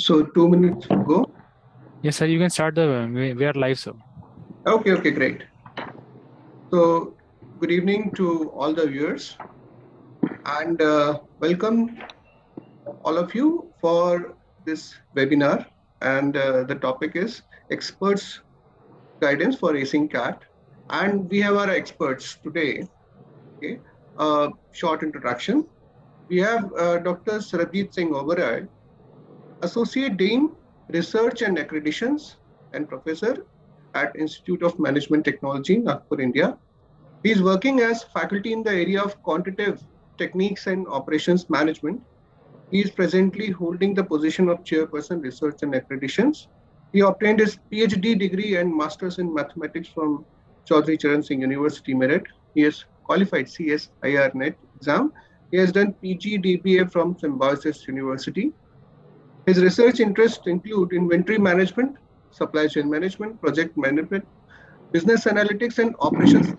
So 2 minutes to go. Yes, sir. You can start we are live, sir. Okay, great. So good evening to all the viewers and welcome all of you for this webinar. And the topic is experts guidance for Acing CAT. And we have our experts today. Okay, short introduction. We have Dr. Sarbjit Singh, Associate Dean, Research and Accreditations and Professor at Institute of Management Technology, Nagpur, India. He is working as faculty in the area of quantitative techniques and operations management. He is presently holding the position of Chairperson, Research and Accreditations. He obtained his PhD degree and Masters in Mathematics from Chaudhry Charan Singh University, Meerut. He has qualified CSIR NET exam. He has done PG DBA from Symbiosis University. His research interests include inventory management, supply chain management, project management, business analytics, and operations.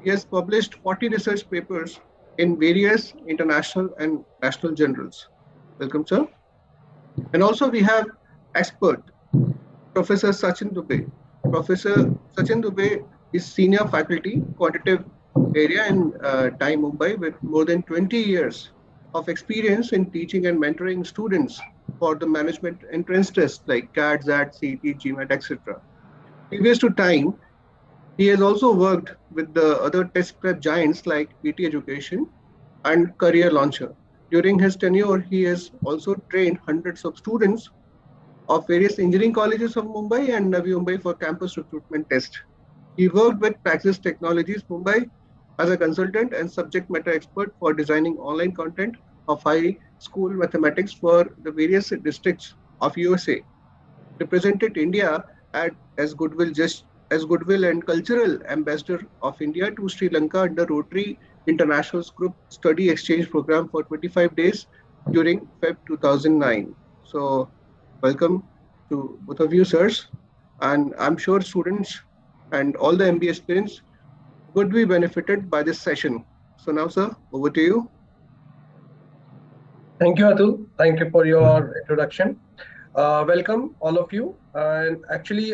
He has published 40 research papers in various international and national journals. Welcome, sir. And also we have expert, Professor Sachin Dubey. Professor Sachin Dubey is senior faculty, quantitative area in TIME Mumbai with more than 20 years of experience in teaching and mentoring students for the management entrance tests like CAT, ZAT, CET, GMAT, etc. Previous to TIME, he has also worked with the other test prep giants like PT Education and Career Launcher. During his tenure, he has also trained hundreds of students of various engineering colleges of Mumbai and Navi Mumbai for campus recruitment test. He worked with Praxis Technologies Mumbai as a consultant and subject matter expert for designing online content of high school mathematics for the various districts of USA. Represented India as goodwill and cultural ambassador of India to Sri Lanka under Rotary International's Group Study Exchange Program for 25 days during Feb 2009. So welcome to both of you, sirs. And I'm sure students and all the MBA aspirants would be benefited by this session. So now, sir, over to you. Thank you, Atul. Thank you for your introduction. Welcome, all of you. And actually,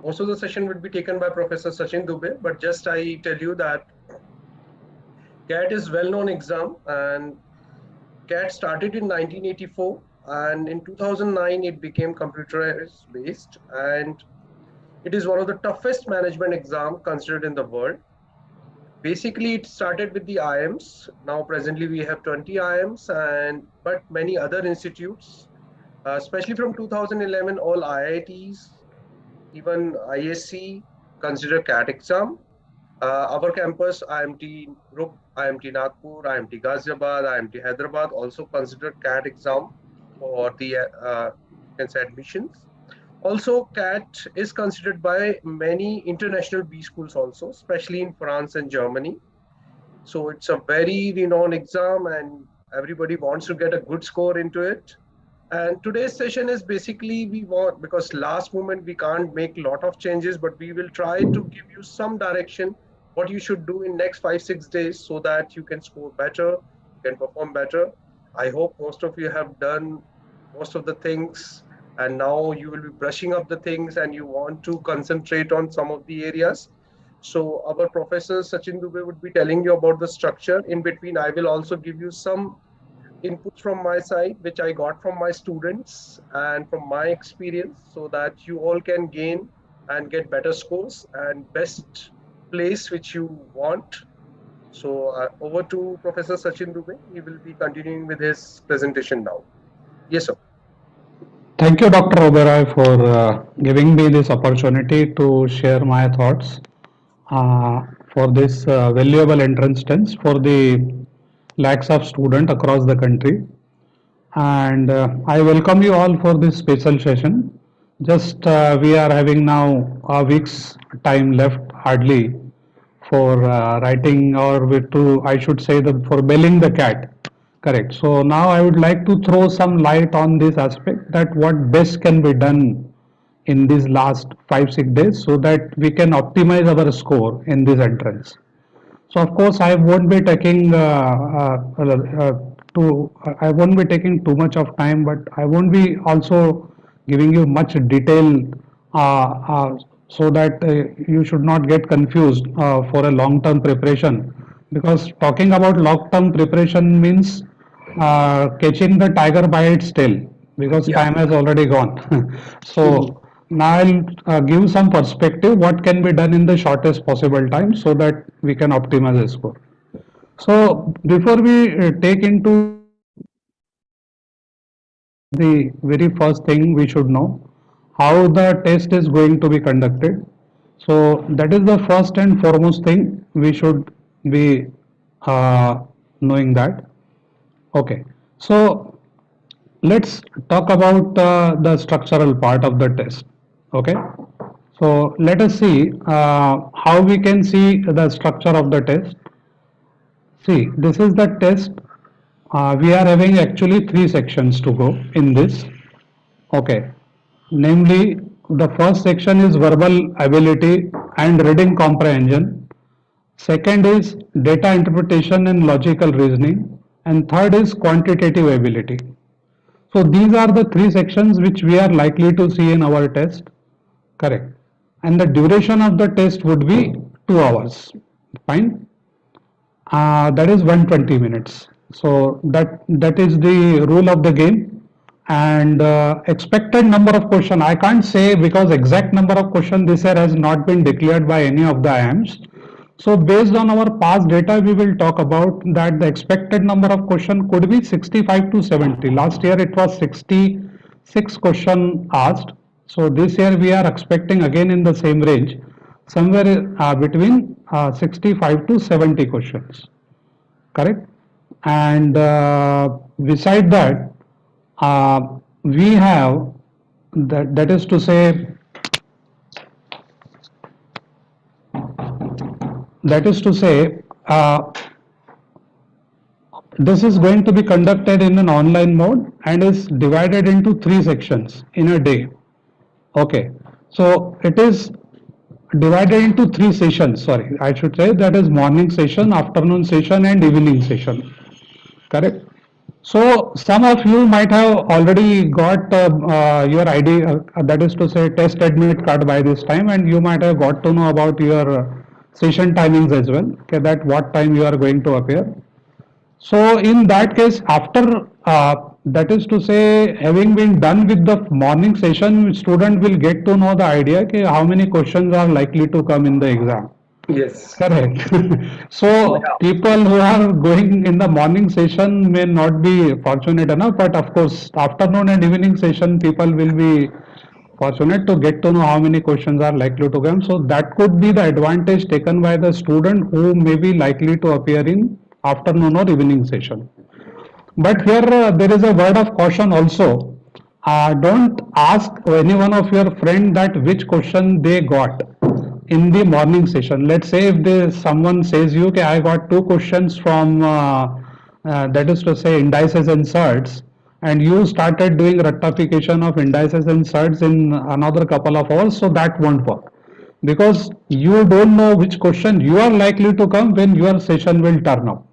most of the session would be taken by Professor Sachin Dubey, but just I tell you that CAT is well-known exam, and CAT started in 1984, and in 2009 it became computerized based, and it is one of the toughest management exam considered in the world. Basically, it started with the IIMs. Now, presently, we have 20 IIMs, but many other institutes, especially from 2011, all IITs, even ISC, consider CAT exam. Our campus, IMT Group, IMT Nagpur, IMT Ghaziabad, IMT Hyderabad, also consider CAT exam for the admissions. Also, CAT is considered by many international B schools also, especially in France and Germany. So it's a very renowned exam and everybody wants to get a good score into it. And today's session is basically, because last moment we can't make a lot of changes, but we will try to give you some direction, what you should do in next 5-6 days so that you can score better, you can perform better. I hope most of you have done most of the things, and now you will be brushing up the things and you want to concentrate on some of the areas. So our professor Sachin Dubey would be telling you about the structure. In between, I will also give you some inputs from my side, which I got from my students and from my experience, so that you all can gain and get better scores and best place which you want. So over to Professor Sachin Dubey. He will be continuing with his presentation now. Yes, sir. Thank you, Dr. Oberoi, for giving me this opportunity to share my thoughts for this valuable entrance test for the lakhs of students across the country. And I welcome you all for this special session. Just we are having now a week's time left hardly for writing, or I should say, for belling the cat. Correct. So now I would like to throw some light on this aspect, that what best can be done in these last 5-6 days so that we can optimize our score in this entrance. So of course I won't be taking I won't be taking too much of time, but I won't be also giving you much detail so that you should not get confused for a long-term preparation. Because talking about long-term preparation means catching the tiger by its tail, because Yeah. time has already gone. Mhm. So now I'll give some perspective what can be done in the shortest possible time so that we can optimize the score. So before we take into the very first thing, we should know how the test is going to be conducted. So that is the first and foremost thing we should be knowing that. Okay. So let's talk about the structural part of the test. Okay. So let us see how we can see the structure of the test. See, this is the test. We are having actually three sections to go in this. Okay. Namely, the first section is verbal ability and reading comprehension. Second is data interpretation and logical reasoning. And third is quantitative ability. So these are the three sections which we are likely to see in our test. Correct. And the duration of the test would be 2 hours. Fine. That is 120 minutes. So that is the rule of the game. And expected number of question, I can't say because exact number of question this year has not been declared by any of the IIMs. So based on our past data, we will talk about that the expected number of question could be 65 to 70. Last year it was 66 question asked. So this year we are expecting again in the same range, somewhere between 65 to 70 questions. Correct? And beside that, uh, we have that is to say that is to say this is going to be conducted in an online mode and is divided into three sections in a day. Okay, so it is divided into three sessions. Sorry, I should say that is morning session, afternoon session, and evening session. Correct. So some of you might have already got your ID, that is to say test admit card by this time, and you might have got to know about your session timings as well. Okay, that what time you are going to appear. So in that case, after that is to say, having been done with the morning session, student will get to know the idea okay, how many questions are likely to come in the exam. Yes. Correct. So Yeah. people who are going in the morning session may not be fortunate enough, but of course, afternoon and evening session, people will be fortunate to get to know how many questions are likely to come. So that could be the advantage taken by the student who may be likely to appear in afternoon or evening session. But here there is a word of caution also. Don't ask any one of your friend that which question they got in the morning session. Let's say if someone says you, okay, I got two questions from that is to say indices and surds, and you started doing rectification of indices and surds in another couple of hours, so that won't work because you don't know which question you are likely to come when your session will turn up.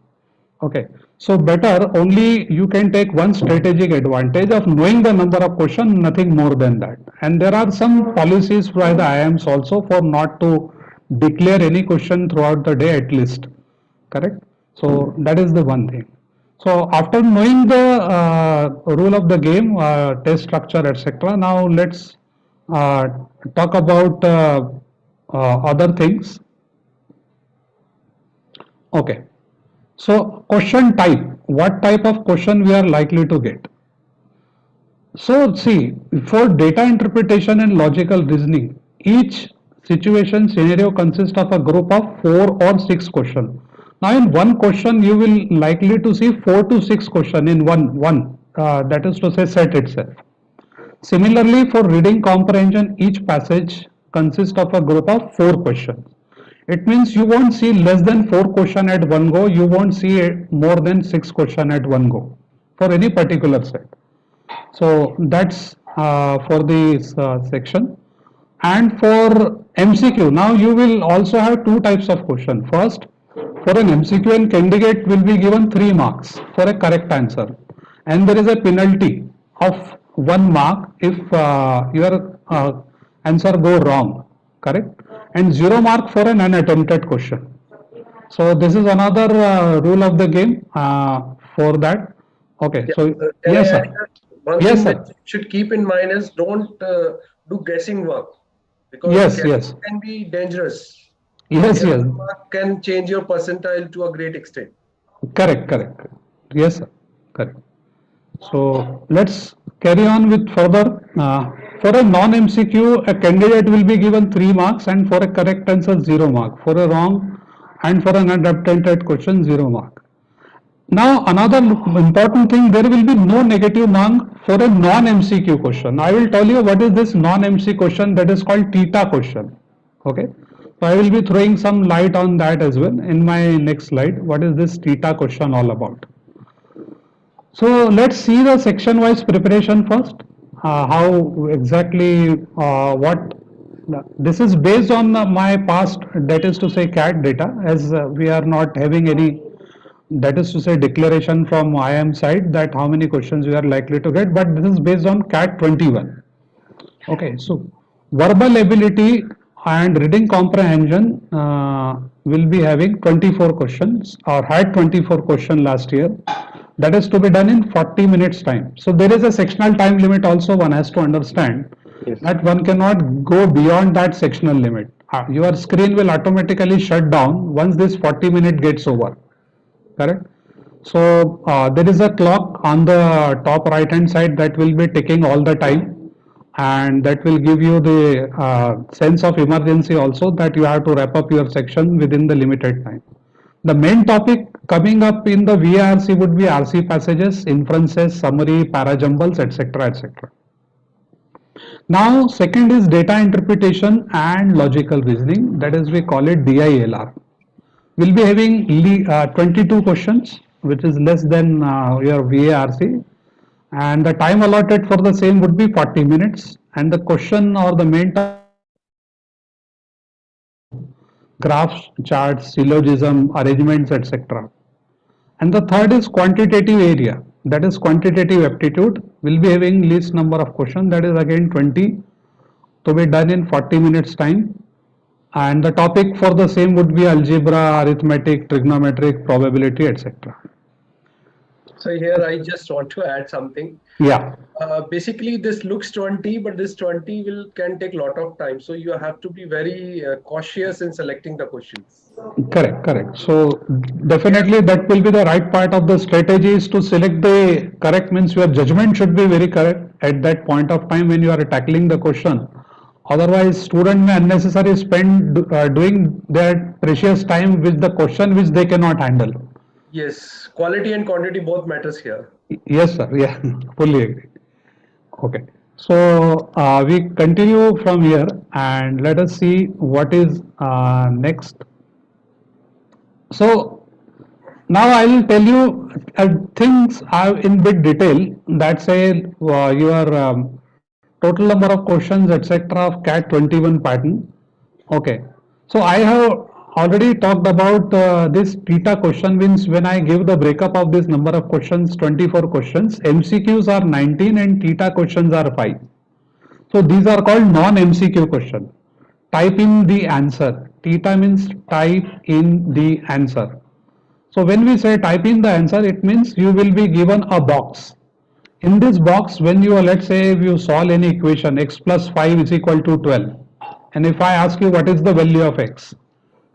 Okay, so better only you can take one strategic advantage of knowing the number of questions, nothing more than that. And there are some policies by the IIMs also for not to declare any question throughout the day at least. Correct? So that is the one thing. So after knowing the rule of the game, test structure, etc., now let's uh, talk about other things. Okay. So question type, what type of question we are likely to get? So see, for data interpretation and logical reasoning, each situation scenario consists of a group of 4 or 6 questions. Now in one question, you will likely to see 4 to 6 questions in one that is to say set itself. Similarly, for reading comprehension, each passage consists of a group of 4 questions. It means you won't see less than 4 questions at one go, you won't see more than 6 questions at one go for any particular set. So that's for this section. And for MCQ, now you will also have two types of question. First, for an MCQ, and candidate will be given 3 marks for a correct answer, and there is a penalty of 1 mark if your answer go wrong, correct, and 0 mark for an unattempted question. So this is another rule of the game for that. Okay, so Can yes, I add sir. that? One Yes, thing sir. that you should keep in mind is don't do guessing work, because Yes, guessing yes, can be dangerous. yes, Here, yes. 1 mark can change your percentile to a great extent. Correct, correct. Yes, sir. Correct. So let's carry on with further. For a non-MCQ, a candidate will be given 3 marks, and for a correct answer 0 mark. For a wrong and for an unattempted question 0 mark. Now another important thing, there will be no negative mark for a non-MCQ question. I will tell you what is this non-MC question, that is called theta question. Okay. So I will be throwing some light on that as well in my next slide. What is this theta question all about? So let's see the section wise preparation first. How exactly what this is based on my past, that is to say CAT data, as we are not having any, that is to say, declaration from IIM side that how many questions we are likely to get, but this is based on CAT 21. Okay, so verbal ability and reading comprehension will be having 24 questions, or had 24 questions last year. That is to be done in 40 minutes time. So there is a sectional time limit also, one has to understand that one cannot go beyond that sectional limit. Your screen will automatically shut down once this 40-minute gets over. Correct. So there is a clock on the top right hand side that will be ticking all the time, and that will give you the sense of emergency also, that you have to wrap up your section within the limited time. The main topic coming up in the VARC would be RC passages, inferences, summary, parajumbles, etc., etc. Now second is data interpretation and logical reasoning, that is we call it DILR. We'll be having 22 questions, which is less than your VARC, and the time allotted for the same would be 40 minutes, and the question or the main topic graphs, charts, syllogism, arrangements, etc. And the third is quantitative area, that is quantitative aptitude. We'll be having least number of questions, that is again 20, to be done in 40 minutes time. And the topic for the same would be algebra, arithmetic, trigonometric, probability, etc. So here I just want to add something. Yeah. Basically, this looks 20, but this 20 can take a lot of time. So you have to be very cautious in selecting the questions. Correct, correct. So definitely that will be the right part of the strategy, is to select the correct, means your judgment should be very correct at that point of time when you are tackling the question. Otherwise, student may unnecessarily spend doing their precious time with the question which they cannot handle. Yes, quality and quantity both matters here. Yes, sir. Yeah, fully agree. Okay. So we continue from here, and let us see what is next. So now I will tell you things in bit detail that say your total number of questions, etc., of CAT 21 pattern. Okay. So I have already talked about this theta question, means when I give the breakup of this number of questions, 24 questions, MCQs are 19 and theta questions are 5. So these are called non-MCQ question. Type in the answer. Theta means type in the answer. So when we say type in the answer, it means you will be given a box. In this box, when you, let's say, if you solve any equation, x plus 5 is equal to 12. And if I ask you what is the value of x?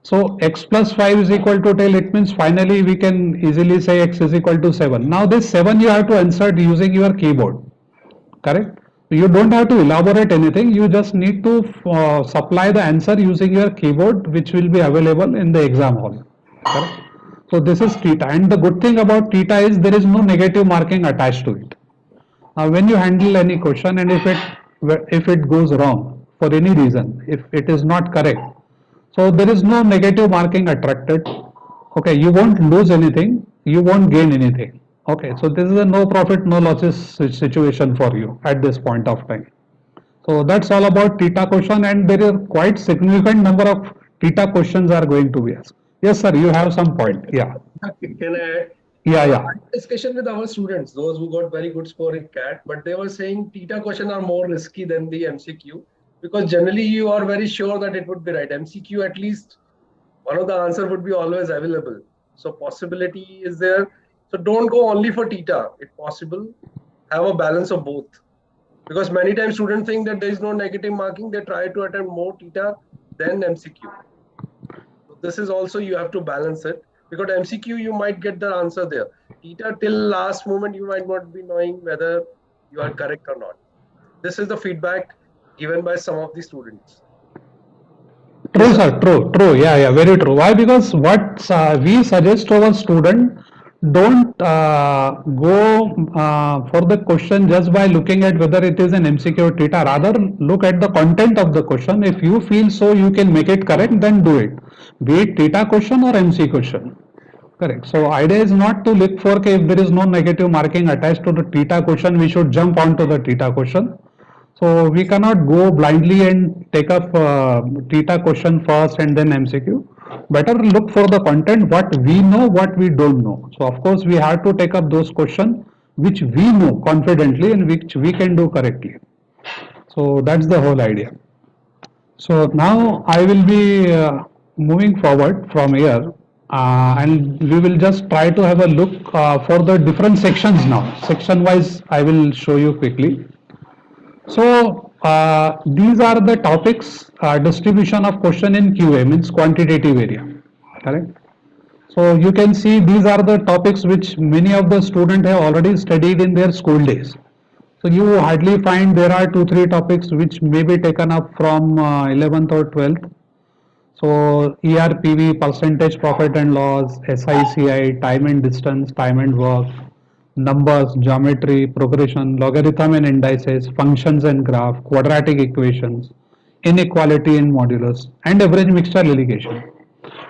So x plus 5 is equal to 12, it means finally we can easily say x is equal to 7. Now this 7 you have to insert using your keyboard. Correct? You don't have to elaborate anything, you just need to supply the answer using your keyboard, which will be available in the exam hall. Correct? So this is theta, and the good thing about theta is there is no negative marking attached to it. When you handle any question, and if it goes wrong for any reason, if it is not correct, so there is no negative marking attracted. Okay, you won't lose anything, you won't gain anything. Okay, so this is a no profit, no losses situation for you at this point of time. So that's all about theta question, and there is quite significant number of theta questions are going to be asked. Yes, sir, you have some point. Yeah. Can I add? Yeah, I yeah. had a discussion with our students, those who got very good score in CAT, but they were saying theta question are more risky than the MCQ because generally you are very sure that it would be right. MCQ at least one of the answer would be always available. So possibility is there. So don't go only for theta. If possible, have a balance of both. Because many times students think that there is no negative marking, they try to attempt more theta than MCQ. So this is also you have to balance it because MCQ you might get the answer there. Theta till last moment you might not be knowing whether you are correct or not. This is the feedback given by some of the students. True, sir. True, true. Yeah, yeah, very true. Why? Because what we suggest to our student, don't go for the question just by looking at whether it is an MCQ or theta. Rather, look at the content of the question. If you feel so you can make it correct, then do it. Be it theta question or MC question. Correct. So idea is not to look for if there is no negative marking attached to the theta question, we should jump onto the theta question. So we cannot go blindly and take up theta question first and then MCQ. Better look for the content, what we know, what we don't know. So of course we have to take up those questions which we know confidently and which we can do correctly. So that's the whole idea. So now I will be moving forward from here and we will just try to have a look for the different sections now. Section wise I will show you quickly. So these are the topics, distribution of question in QA means quantitative area, correct? So you can see these are the topics which many of the students have already studied in their school days. So you hardly find there are 2-3 topics which may be taken up from 11th or 12th. So ERPV, percentage profit and loss, SICI, time and distance, time and work, numbers, geometry, progression, logarithm and indices, functions and graph, quadratic equations, inequality and modulus, and average mixture relegation.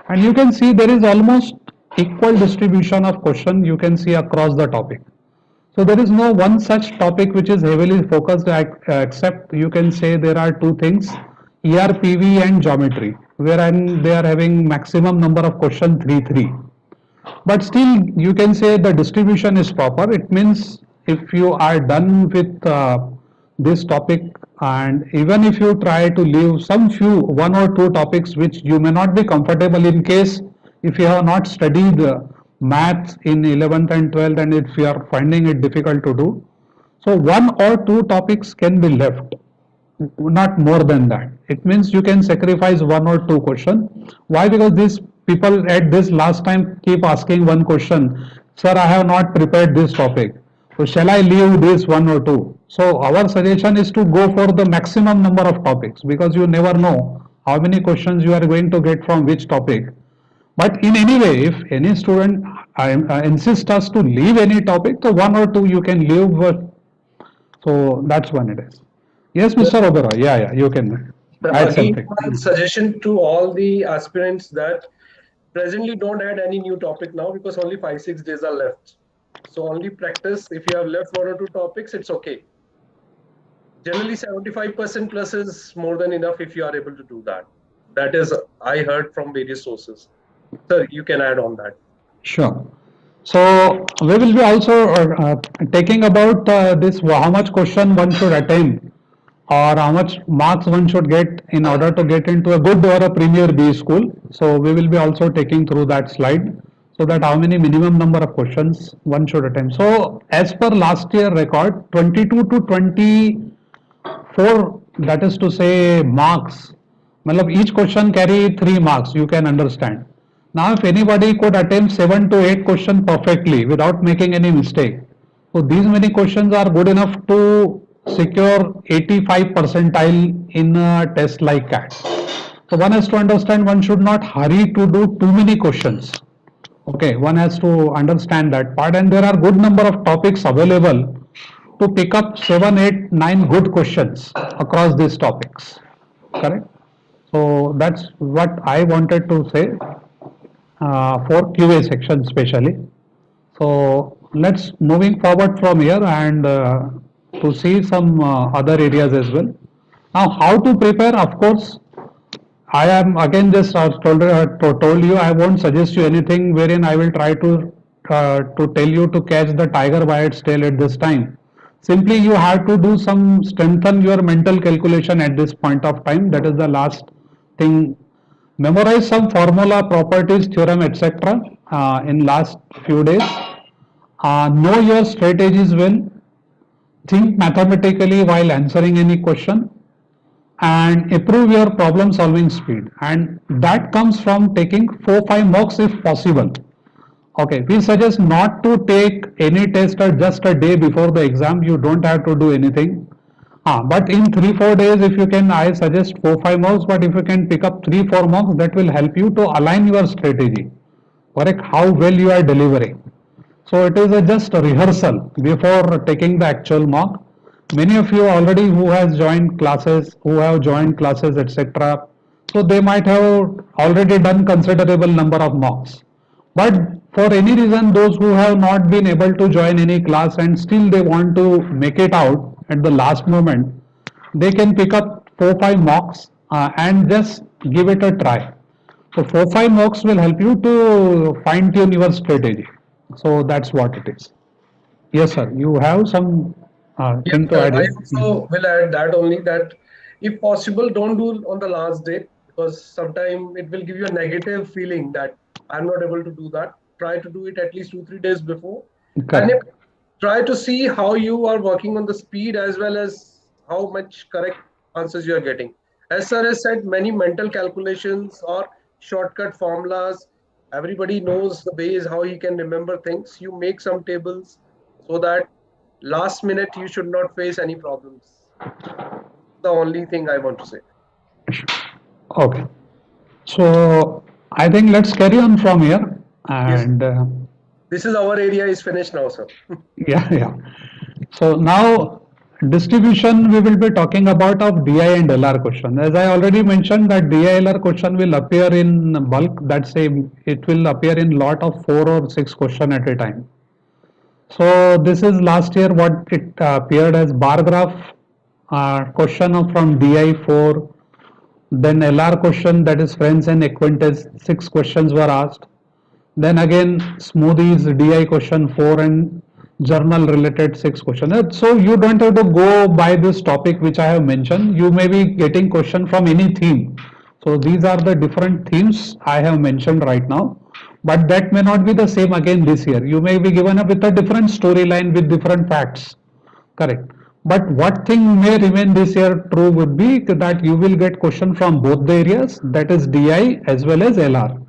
And you can see there is almost equal distribution of question you can see across the topic. So there is no one such topic which is heavily focused except you can say there are two things, ERPV and geometry, wherein they are having maximum number of question 3. But still you can say the distribution is proper. It means if you are done with this topic and even if you try to leave some few 1 or 2 topics which you may not be comfortable in case if you have not studied maths in 11th and 12th and if you are finding it difficult to do, so 1 or 2 topics can be left, not more than that. It means you can sacrifice 1 or 2 questions. Why? Because these people at this last time keep asking one question, sir, I have not prepared this topic. So shall I leave this 1 or 2? So our suggestion is to go for the maximum number of topics because you never know how many questions you are going to get from which topic. But in any way, if any student insists us to leave any topic, so 1 or 2 you can leave. So that's one it is. Yes, Mr. Oberoi. Yeah, yeah, you can add Again, something. one suggestion to all the aspirants that presently don't add any new topic now because only 5-6 days are left. So only practice. If you have left 1 or 2 topics, it's okay. Generally 75% plus is more than enough if you are able to do that. That is, I heard from various sources. Sir, you can add on that. Sure. So we will be also taking about this how much question one should attain or how much marks one should get in order to get into a good or a premier B school. So we will be also taking through that slide so that how many minimum number of questions one should attempt. So as per last year record, 22 to 24, that is to say marks, मतलब each question carry 3 marks, you can understand. Now if anybody could attempt 7 to 8 questions perfectly without making any mistake, so these many questions are good enough to secure 85 percentile in a test like CAT. So one has to understand one should not hurry to do too many questions. Okay, one has to understand that part and there are good number of topics available to pick up 7, 8, 9 good questions across these topics. Correct? So that's what I wanted to say for QA section especially. So let's moving forward from here and to see some other areas as well. Now how to prepare, of course, I am again just told you I won't suggest you anything wherein I will try to tell you to catch the tiger by its tail at this time. Simply you have to do some strengthen your mental calculation at this point of time. That is the last thing. Memorize some formula, properties, theorem, etc. In last few days. Know your strategies well. Think mathematically while answering any question and improve your problem solving speed, and that comes from taking 4-5 mocks if possible. Okay, we suggest not to take any test just a day before the exam. You don't have to do anything. But in 3-4 days, if you can, I suggest 4-5 mocks. But if you can pick up 3-4 mocks, that will help you to align your strategy. Correct? How well you are delivering. So it is just a rehearsal before taking the actual mock. Many of you already who has joined classes, who have joined classes, etc. So they might have already done considerable number of mocks. But for any reason, those who have not been able to join any class and still they want to make it out at the last moment, they can pick up 4-5 mocks and just give it a try. So 4-5 mocks will help you to fine tune your strategy. So that's what it is. Yes, sir. You have some Yes, thing to sir. add I here? also will add that only that if possible, don't do on the last day because sometimes it will give you a negative feeling that I'm not able to do that. Try to do it at least 2-3 days before. And if, Correct. try to see how you are working on the speed as well as how much correct answers you are getting. As sir has said, many mental calculations or shortcut formulas. Everybody knows the ways how he can remember things. You make some tables so that last minute you should not face any problems. The only thing I want to say. Okay. So I think let's carry on from here. Yes, And this is our area is finished now, sir. yeah, yeah. So now distribution we will be talking about of DI and LR question. As I already mentioned that DI LR question will appear in bulk. That's a it will appear in lot of 4 or 6 question at a time. So this is last year what it appeared as bar graph question from DI 4, then LR question, that is friends and acquaintance, 6 questions were asked. Then again smoothies DI question 4 and journal related 6 questions. So you don't have to go by this topic which I have mentioned. You may be getting question from any theme. So these are the different themes I have mentioned right now. But that may not be the same again this year. You may be given up with a different storyline with different facts. Correct. But what thing may remain this year true would be that you will get question from both the areas, that is DI as well as LR.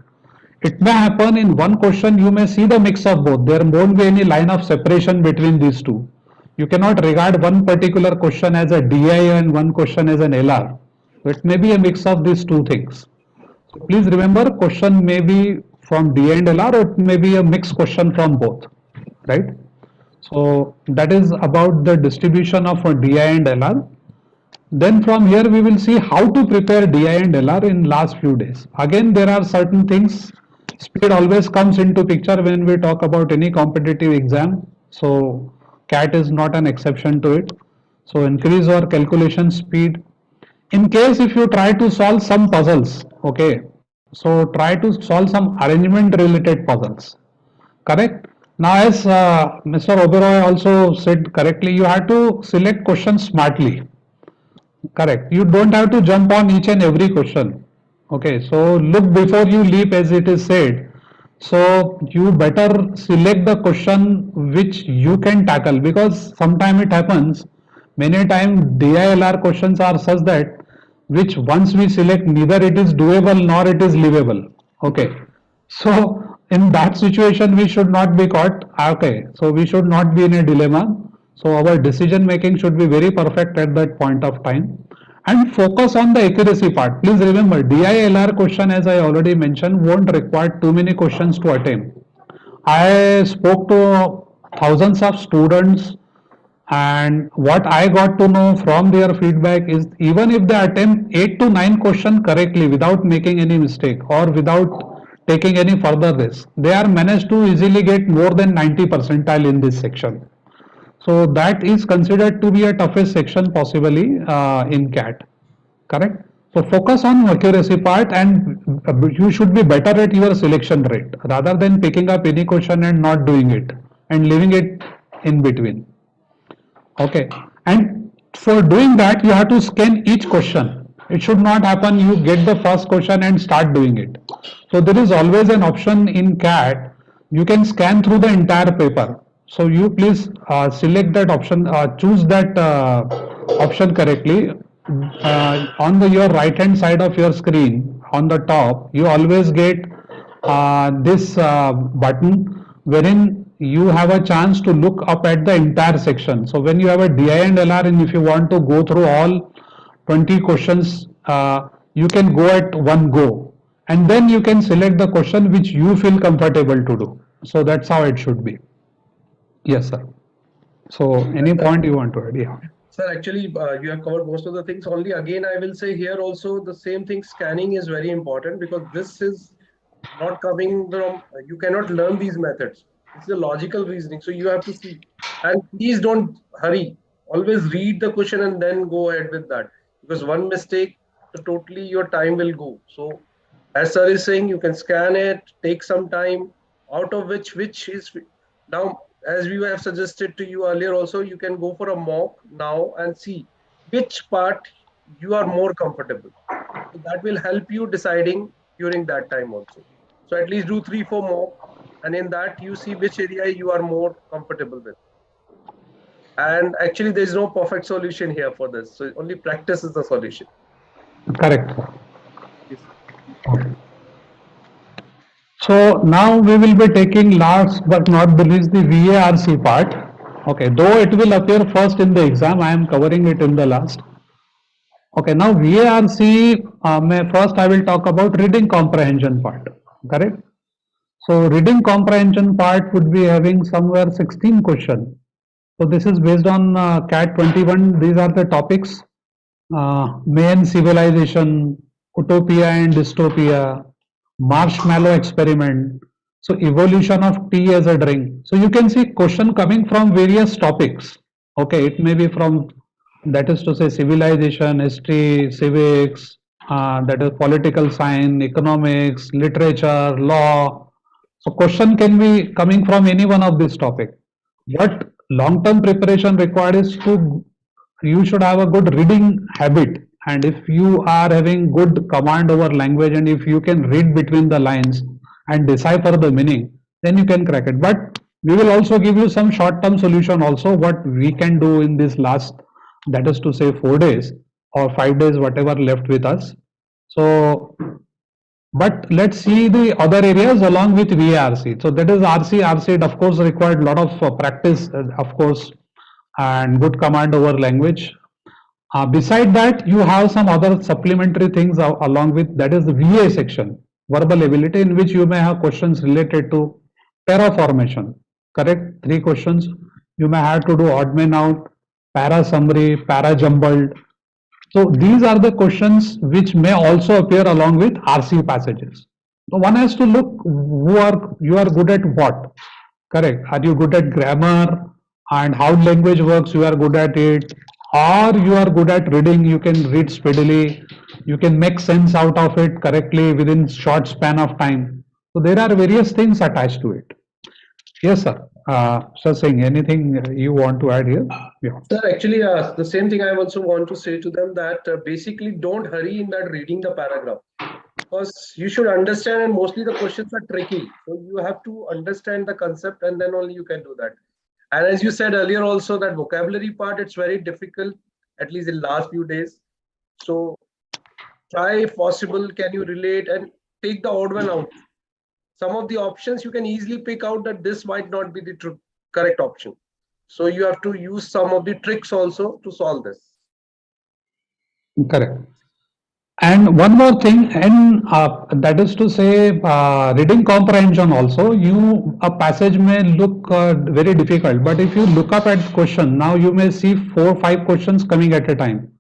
It may happen in one question you may see the mix of both. There won't be any line of separation between these two. You cannot regard one particular question as a DI and one question as an LR. It may be a mix of these two things. So please remember, question may be from DI and LR, or it may be a mixed question from both, right? So that is about the distribution of DI and LR. Then from here we will see how to prepare DI and LR in last few days. Again, there are certain things. Speed always comes into picture when we talk about any competitive exam. So CAT is not an exception to it. So increase our calculation speed. In case if you try to solve some puzzles, okay, so try to solve some arrangement related puzzles. Correct. Now, as Mr. Oberoi also said correctly, you have to select questions smartly. Correct. You don't have to jump on each and every question. Okay. So look before you leap, as it is said. So you better select the question which you can tackle, because sometimes it happens. Many times DILR questions are such that which once we select, neither it is doable nor it is livable. Okay. So in that situation we should not be caught. Okay. So we should not be in a dilemma. So our decision making should be very perfect at that point of time, and focus on the accuracy part. Please remember, DILR question, as I already mentioned, won't require too many questions to attempt. I spoke to thousands of students, and what I got to know from their feedback is even if they attempt 8 to 9 questions correctly without making any mistake or without taking any further risk, they are managed to easily get more than 90 percentile in this section. So that is considered to be a toughest section possibly in CAT. Correct. So focus on accuracy part, and you should be better at your selection rate rather than picking up any question and not doing it and leaving it in between. Okay, and for doing that, you have to scan each question. It should not happen you get the first question and start doing it. So there is always an option in CAT. You can scan through the entire paper. So you please select that option, choose that option correctly. On your right hand side of your screen, on the top, you always get this button wherein you have a chance to look up at the entire section. So when you have a DI and LR, and if you want to go through all 20 questions, you can go at one go, and then you can select the question which you feel comfortable to do. So that's how it should be. Yes, sir. So any point you want to add? Yeah. Sir, actually, you have covered most of the things. Only again, I will say here also the same thing. Scanning is very important because this is not coming from, you cannot learn these methods. It's a logical reasoning. So you have to see. And please don't hurry. Always read the question and then go ahead with that. Because one mistake, totally your time will go. So as sir is saying, you can scan it, take some time, out of which is now, as we have suggested to you earlier also, you can go for a mock now and see which part you are more comfortable. So that will help you deciding during that time also. So at least do 3-4 mock, and in that you see which area you are more comfortable with. And actually there is no perfect solution here for this. So only practice is the solution. Correct. Okay. So now we will be taking last but not the least the VARC part. Okay, though it will appear first in the exam, I am covering it in the last. Okay, now VARC, first I will talk about reading comprehension part, correct? So reading comprehension part would be having somewhere 16 questions. So this is based on CAT 21. These are the topics: main civilization, utopia and dystopia, marshmallow experiment. So evolution of tea as a drink. So you can see question coming from various topics. Okay, it may be from, that is to say, civilization, history, civics, that is political science, economics, literature, law. So question can be coming from any one of these topics. What long-term preparation required is you should have a good reading habit, and if you are having good command over language and if you can read between the lines and decipher the meaning, then you can crack it. But we will also give you some short-term solution also, what we can do in this last, that is to say 4 days or 5 days, whatever left with us. So but let's see the other areas along with VARC. So that is RC. It of course required a lot of practice, of course, and good command over language. Beside that, you have some other supplementary things along with, that is the VA section, verbal ability, in which you may have questions related to para formation. Correct? 3 questions. You may have to do odd man out, para summary, para jumbled. So these are the questions which may also appear along with RC passages. So one has to look you are good at what. Correct. Are you good at grammar and how language works? You are good at it, or you are good at reading. You can read speedily. You can make sense out of it correctly within short span of time. So there are various things attached to it. Yes, sir. Sir Singh, anything you want to add here? Yeah. Sir, actually, the same thing I also want to say to them, that basically don't hurry in that reading the paragraph, because you should understand, and mostly the questions are tricky. So you have to understand the concept and then only you can do that. And as you said earlier also, that vocabulary part, it's very difficult, at least in last few days. So try if possible, can you relate and take the odd one out. Some of the options you can easily pick out that this might not be the correct option. So you have to use some of the tricks also to solve this. Correct. And one more thing, and that is to say, reading comprehension also, a passage may look very difficult, but if you look up at question, now you may see 4 or 5 questions coming at a time.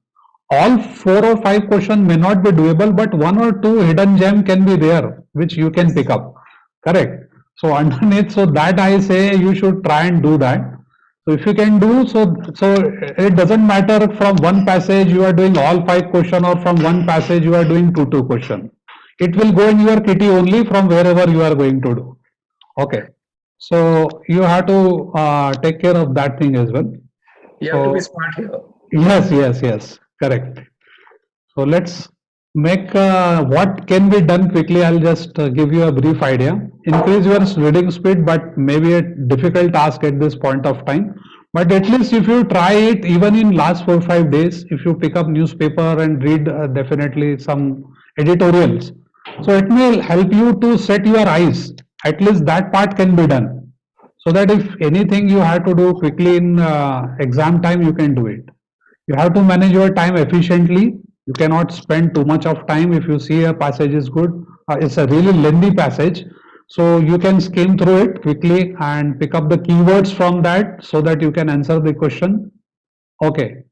All 4 or 5 questions may not be doable, but 1 or 2 hidden gem can be there, which you can pick up. Correct. So underneath, so that I say you should try and do that. So So if you can do so it doesn't matter from one passage you are doing all 5 question or from one passage you are doing two question. It will go in your kitty only from wherever you are going to do. Okay. So you have to take care of that thing as well. You have to be smart here. Yes, correct. So let's make what can be done quickly. I'll just give you a brief idea. Increase your reading speed, but maybe a difficult task at this point of time. But at least if you try it, even in last 4 5 days, if you pick up newspaper and read definitely some editorials, so it may help you to set your eyes. At least that part can be done, so that if anything you have to do quickly in exam time, you can do it. You have to manage your time efficiently. You cannot spend too much of time. If you see a passage is good, it's a really lengthy passage, so you can skim through it quickly and pick up the keywords from that so that you can answer the question. Okay.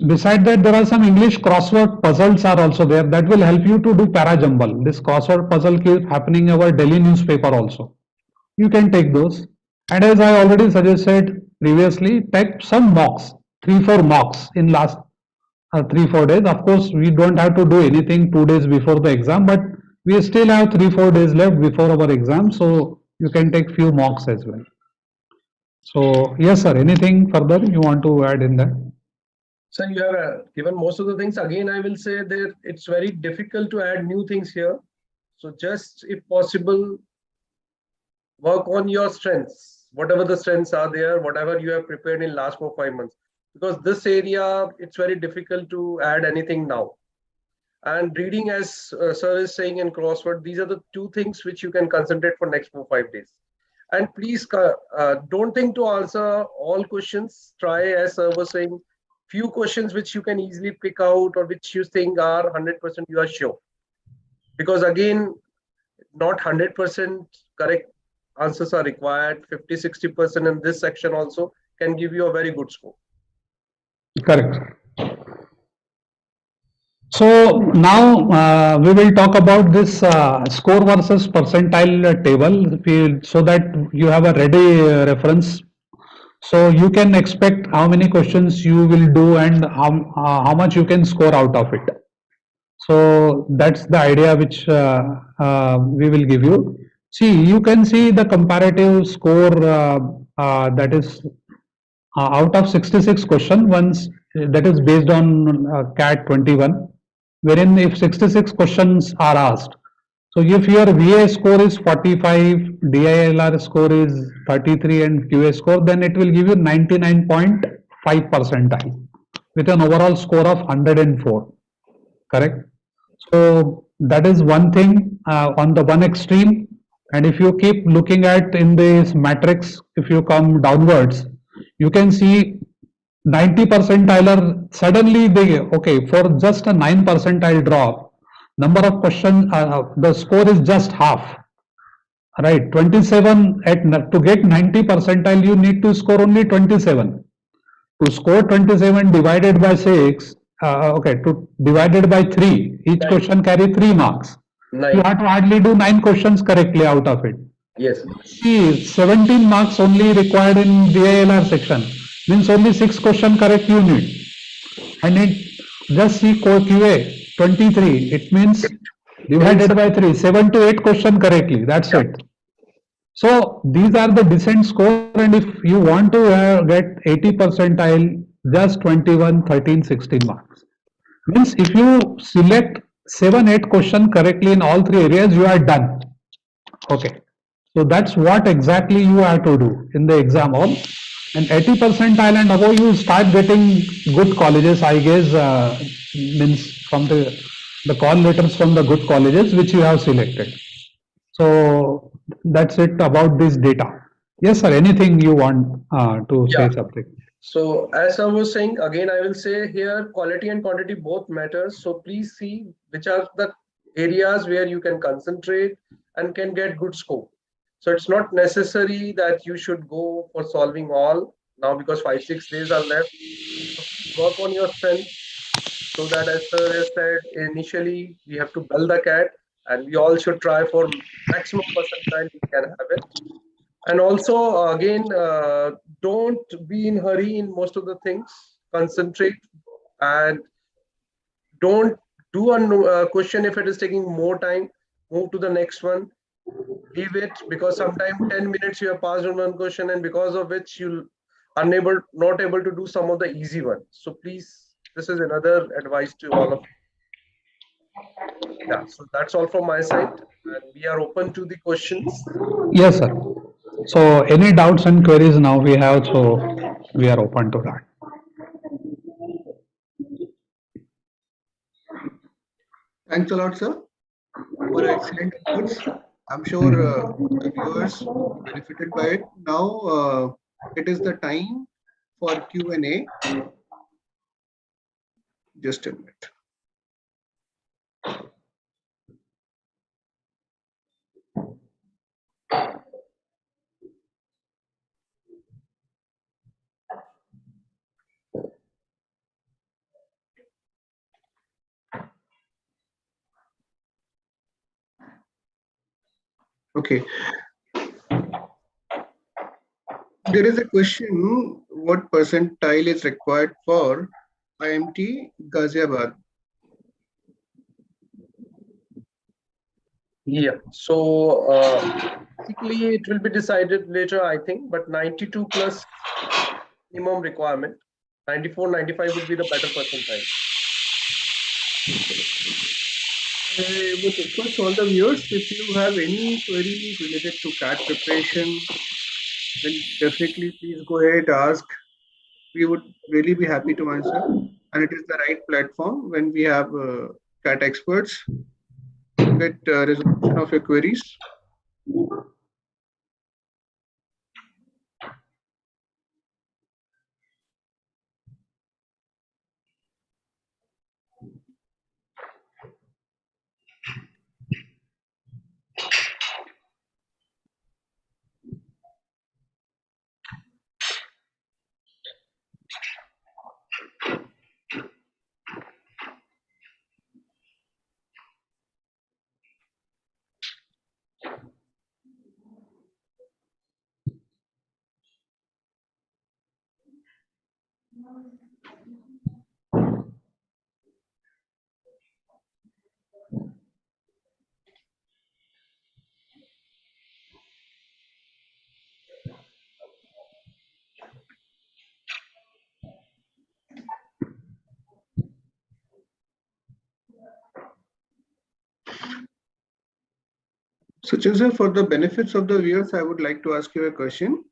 Beside that, there are some English crossword puzzles are also there that will help you to do para jumble. This crossword puzzle keeps happening in our daily newspaper also. You can take those. And as I already suggested previously, take some mocks, 3 4 mocks in last 3 4 days. Of course, we don't have to do anything 2 days before the exam, but we still have 3 4 days left before our exam, so you can take few mocks as well. So yes, sir. Anything further you want to add in that? So you have given most of the things. Again, I will say that it's very difficult to add new things here. So just if possible, work on your strengths, whatever the strengths are there, whatever you have prepared in last 4 5 months. Because this area, it's very difficult to add anything now. And reading, as sir is saying, in crossword, these are the two things which you can concentrate for next 4 5 days. And please don't think to answer all questions. Try, as sir was saying, few questions which you can easily pick out or which you think are 100% you are sure. Because again, not 100% correct answers are required. 50-60% in this section also can give you a very good score. Correct. So now we will talk about this score versus percentile table, so that you have a ready reference. So you can expect how many questions you will do and how much you can score out of it. So that's the idea which we will give you. See, you can see the comparative score that is out of 66 question ones, that is based on CAT 21, wherein if 66 questions are asked, so if your VA score is 45, DILR score is 33 and QA score, then it will give you 99.5 percentile with an overall score of 104, correct? So that is one thing on the one extreme. And if you keep looking at in this matrix, if you come downwards, you can see 90 percentiler suddenly they, okay, for just a 9 percentile drop, number of questions, the score is just half, right? 27 to get 90 percentile, you need to score only 27. To score 27 divided by 6, okay, to divided by 3, each question carry 3 marks. You have to hardly do 9 questions correctly out of it. Yes. See, 17 marks only required in DILR section, means only 6 question correct you need. And it just see QA 23, it means divided by 3, 7 to 8 question correctly, that's it. So these are the decent score, and if you want to get 80 percentile, just 21, 13, 16 marks. Means if you select 7, 8 question correctly in all 3 areas, you are done. Okay. So that's what exactly you have to do in the exam hall. And 80 percentile and above, you start getting good colleges, I guess, means from the call letters from the good colleges which you have selected. So that's it about this data. Yes, sir. Anything you want to say something? So as I was saying, again, I will say here, quality and quantity both matters. So please see which are the areas where you can concentrate and can get good score. So it's not necessary that you should go for solving all now, because 5-6 days are left. So work on your strength, so that, as sir has said, initially we have to build the CAT, and we all should try for maximum percentile we can have it. And also, again, don't be in hurry in most of the things. Concentrate and don't do a question if it is taking more time. Move to the next one. Leave it, because sometimes 10 minutes you have passed on one question, and because of which you not able to do some of the easy ones. So please, this is another advice to all of you. Yeah, so that's all from my side, and we are open to the questions. Yes, sir. So any doubts and queries now we have, so we are open to that. Thanks a lot, sir, for excellent inputs. I'm sure the viewers benefited by it. Now it is the time for Q&A. Just a minute. Okay. There is a question, what percentile is required for IMT Ghaziabad? Yeah, so basically it will be decided later, I think, but 92 plus minimum requirement. 94, 95 would be the better percentile. I would request all the viewers, if you have any query related to CAT preparation, then definitely please go ahead, ask. We would really be happy to answer. And it is the right platform when we have CAT experts to get resolution of your queries. Sachin sir, for the benefits of the viewers, I would like to ask you a question.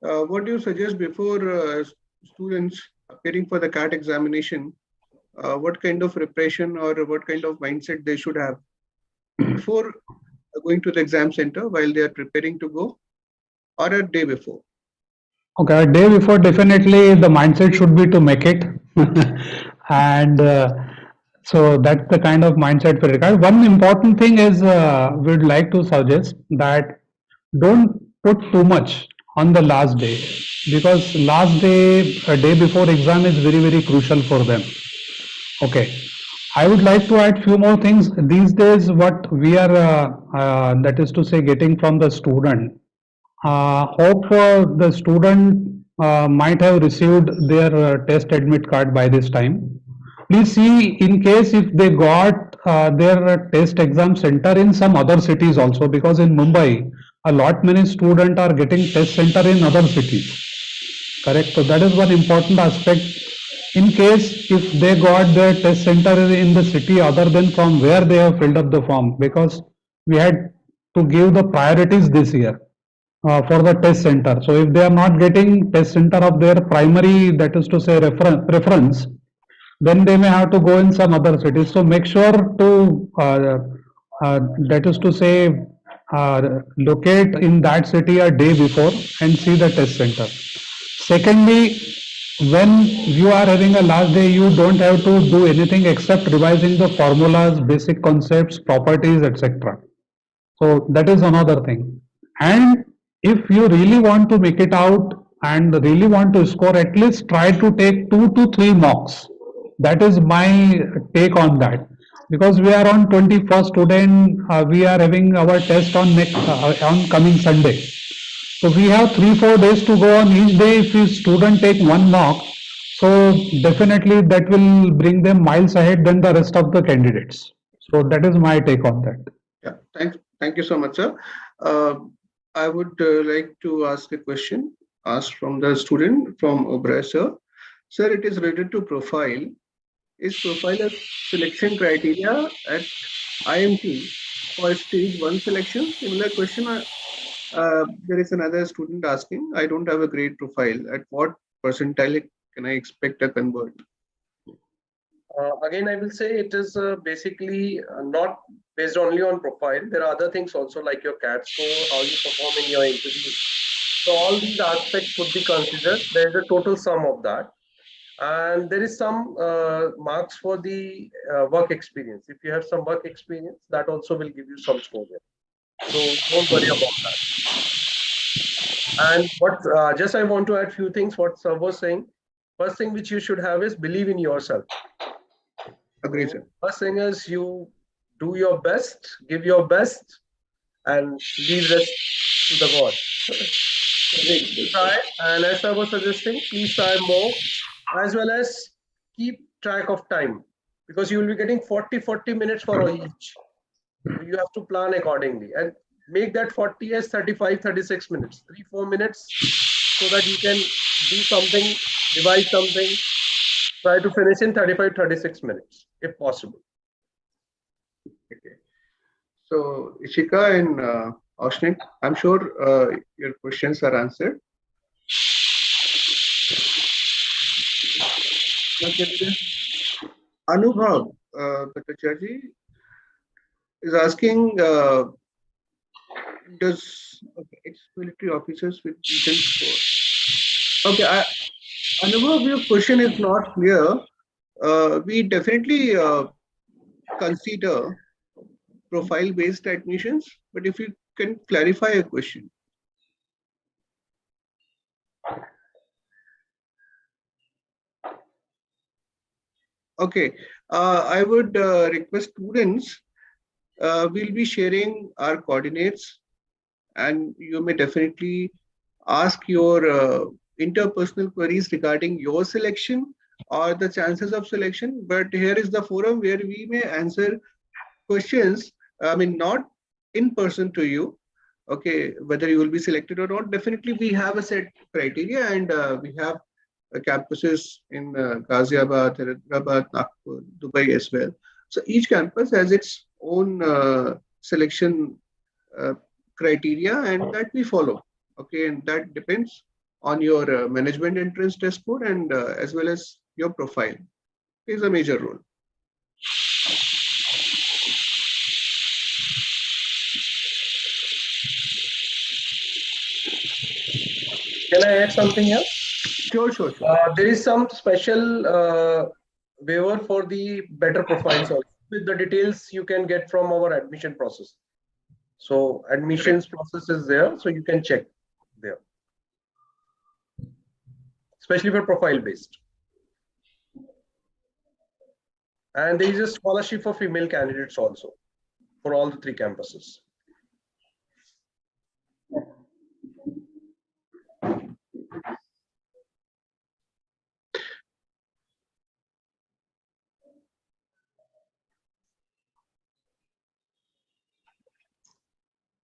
What do you suggest before students appearing for the CAT examination? What kind of preparation or what kind of mindset they should have before going to the exam center while they are preparing to go, or a day before? Okay, a day before, definitely the mindset should be to make it. And so that's the kind of mindset we require. One important thing is we'd like to suggest that don't put too much on the last day, because last day, a day before exam is very, very crucial for them. Okay. I would like to add few more things. These days, what we are, that is to say, getting from the student, hope the student might have received their test admit card by this time. Please see, in case if they got their test exam center in some other cities also, because in Mumbai, a lot many students are getting test center in other cities. Correct. So that is one important aspect. In case if they got their test center in the city other than from where they have filled up the form, because we had to give the priorities this year for the test center. So if they are not getting test center of their primary, that is to say preference, then they may have to go in some other cities. So make sure to that is to say locate in that city a day before and see the test center. Secondly, when you are having a last day, you don't have to do anything except revising the formulas, basic concepts, properties, etc. So that is another thing. And if you really want to make it out and really want to score, at least try to take 2 to 3 mocks. That is my take on that. Because we are on 21st today, and we are having our test on next on coming Sunday. So we have 3-4 days to go on each day. If the student take one mock, so definitely that will bring them miles ahead than the rest of the candidates. So that is my take on that. Yeah, thank you so much, sir. I would like to ask a question asked from the student from Oberoi, sir. Sir, it is related to profile. Is profile a selection criteria at IMT for stage 1 selection? Similar question. There is another student asking, I don't have a grade profile. At what percentile can I expect a convert? Again, I will say it is basically not based only on profile. There are other things also like your CAT score, how you perform in your interview. So all these aspects would be considered. There is a total sum of that. And there is some marks for the work experience. If you have some work experience, that also will give you some score there. So don't worry about that. And what just I want to add few things what sir was saying. First thing which you should have is believe in yourself. Agree, sir. First thing is you do your best, give your best, and leave rest to the God. Try, and as I was suggesting, please try more, as well as keep track of time, because you will be getting 40 minutes for each. So you have to plan accordingly and make that 40 as 35-36 minutes, 3-4 minutes, so that you can do something, devise something, try to finish in 35-36 minutes if possible. Okay. So Ishika and Aushnik, I'm sure your questions are answered. Anubhav Bhattacharya is asking, does ex-military officers with decent score? Okay, Anubhav, your question is not clear. We definitely consider profile-based admissions, but if you can clarify a question. Okay, I would request students, we'll be sharing our coordinates, and you may definitely ask your interpersonal queries regarding your selection or the chances of selection. But here is the forum where we may answer questions, I mean, not in person to you, okay, whether you will be selected or not. Definitely we have a set criteria, and we have campuses in Ghaziabad, Hyderabad, Nagpur, Dubai as well. So each campus has its own selection criteria, and that we follow, okay, and that depends on your management entrance test score, and as well as your profile plays a major role. Can I add something else? Sure. There is some special waiver for the better profiles also, with the details you can get from our admission process. So admissions process is there, so you can check there, especially for profile based. And there is a scholarship for female candidates also for all the 3 campuses.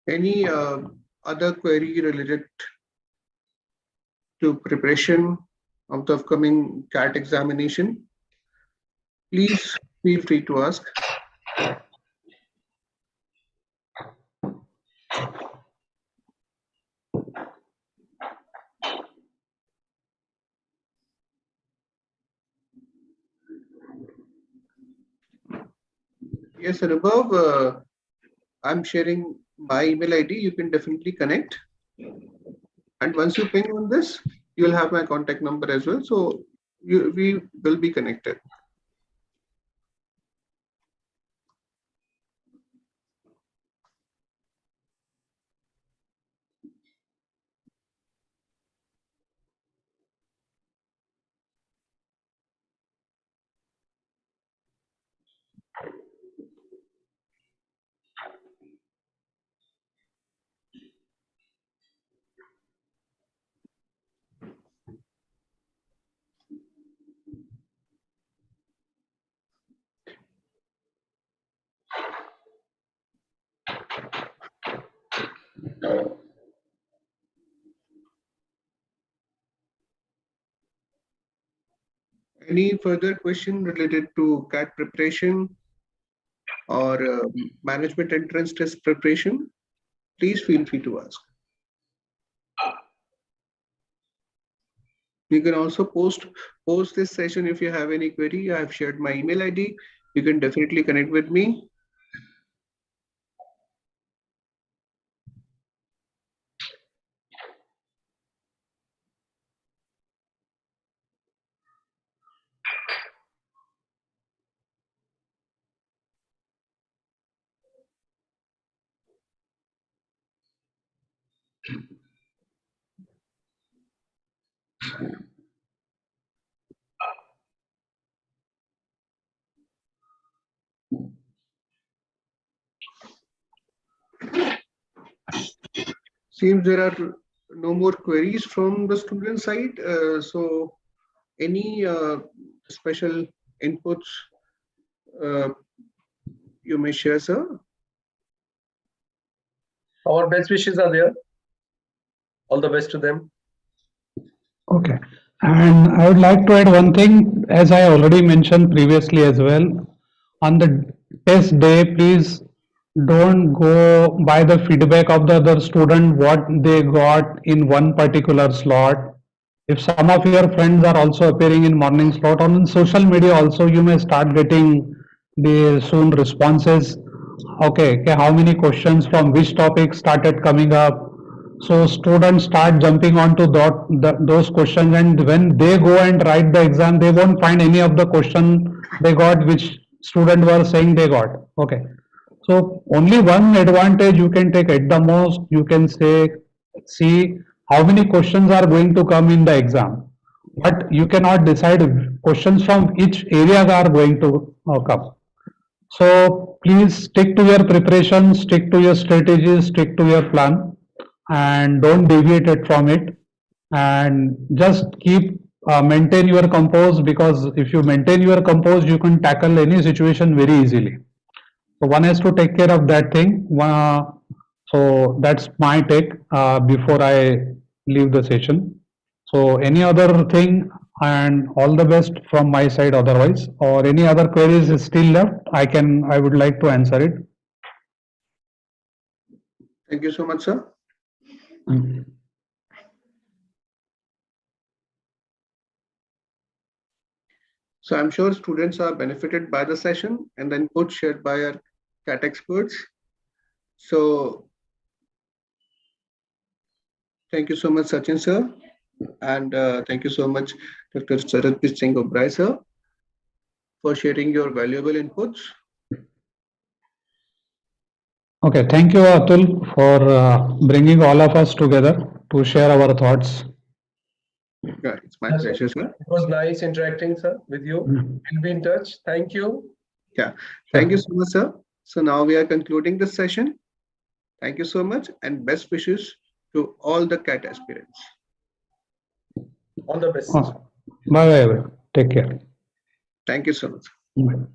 Any other query related to preparation of the upcoming CAT examination? Please feel free to ask. Yes, and above, I'm sharing my email ID. You can definitely connect. And once you ping on this, you'll have my contact number as well. So we will be connected. Any further question related to CAT preparation or management entrance test preparation? Please feel free to ask. You can also post this session if you have any query. I have shared my email ID. You can definitely connect with me. Seems there are no more queries from the student side. So any special inputs you may share, sir? Our best wishes are there. All the best to them. Okay. And I would like to add one thing, as I already mentioned previously as well. On the test day, please don't go by the feedback of the other student, what they got in one particular slot. If some of your friends are also appearing in morning slot, on social media also, you may start getting the soon responses. Okay, how many questions from which topic started coming up. So students start jumping onto those questions, and when they go and write the exam, they won't find any of the question they got which student were saying they got. Okay. So only one advantage you can take at the most, you can say, see how many questions are going to come in the exam. But you cannot decide questions from each area are going to come. So please stick to your preparation, stick to your strategy, stick to your plan, and don't deviate it from it. And just keep maintain your compose, because if you maintain your compose, you can tackle any situation very easily. So one has to take care of that thing. So that's my take before I leave the session. So any other thing, and all the best from my side otherwise, or any other queries is still left, I would like to answer it. Thank you so much, sir. So I'm sure students are benefited by the session and the input shared by our CAT experts. So thank you so much, Sachin sir. And thank you so much, Dr. Sarbjit Singh sir, for sharing your valuable inputs. Okay, thank you, Atul, for bringing all of us together to share our thoughts. Yeah, it's my pleasure, sir. It was nice interacting, sir, with you. We'll be in touch. Thank you. Yeah, thank you so much, sir. So now we are concluding this session. Thank you so much, and best wishes to all the CAT aspirants. All the best. Bye bye, take care. Thank you so much. Bye.